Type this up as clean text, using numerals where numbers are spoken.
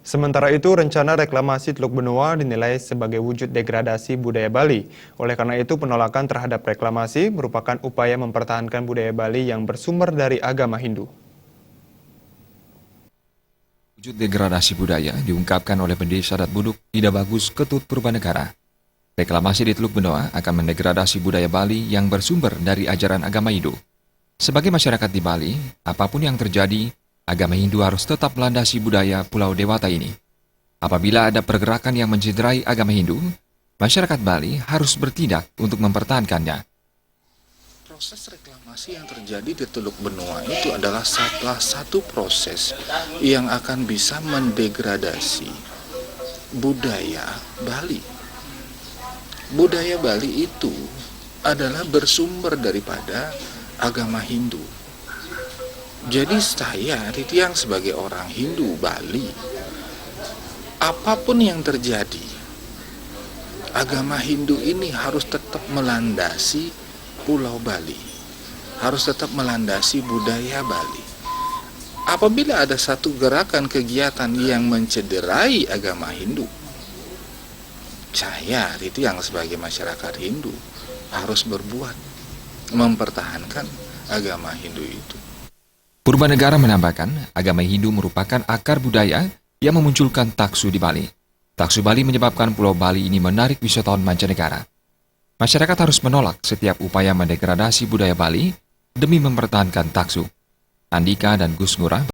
Sementara itu, rencana reklamasi Teluk Benoa dinilai sebagai wujud degradasi budaya Bali. Oleh karena itu, penolakan terhadap reklamasi merupakan upaya mempertahankan budaya Bali yang bersumber dari agama Hindu. Wujud degradasi budaya diungkapkan oleh pendesa adat Buduk Ida Bagus Ketut Purbanegara. Reklamasi di Teluk Benoa akan mendegradasi budaya Bali yang bersumber dari ajaran agama Hindu. Sebagai masyarakat di Bali, apapun yang terjadi, agama Hindu harus tetap melandasi budaya Pulau Dewata ini. Apabila ada pergerakan yang mencederai agama Hindu, masyarakat Bali harus bertindak untuk mempertahankannya. Proses reklamasi yang terjadi di Teluk Benoa itu adalah salah satu proses yang akan bisa mendegradasi budaya Bali. Budaya Bali itu adalah bersumber daripada agama Hindu. Jadi saya, Ritiang sebagai orang Hindu Bali, apapun yang terjadi, agama Hindu ini harus tetap melandasi Pulau Bali, harus tetap melandasi budaya Bali. Apabila ada satu gerakan kegiatan yang mencederai agama Hindu, saya itu yang sebagai masyarakat Hindu harus berbuat mempertahankan agama Hindu itu. Purbanegara menambahkan, agama Hindu merupakan akar budaya yang memunculkan taksu di Bali. Taksu Bali menyebabkan Pulau Bali ini menarik wisatawan mancanegara. Masyarakat harus menolak setiap upaya mendegradasi budaya Bali demi mempertahankan taksu. Andika dan Gus Ngurah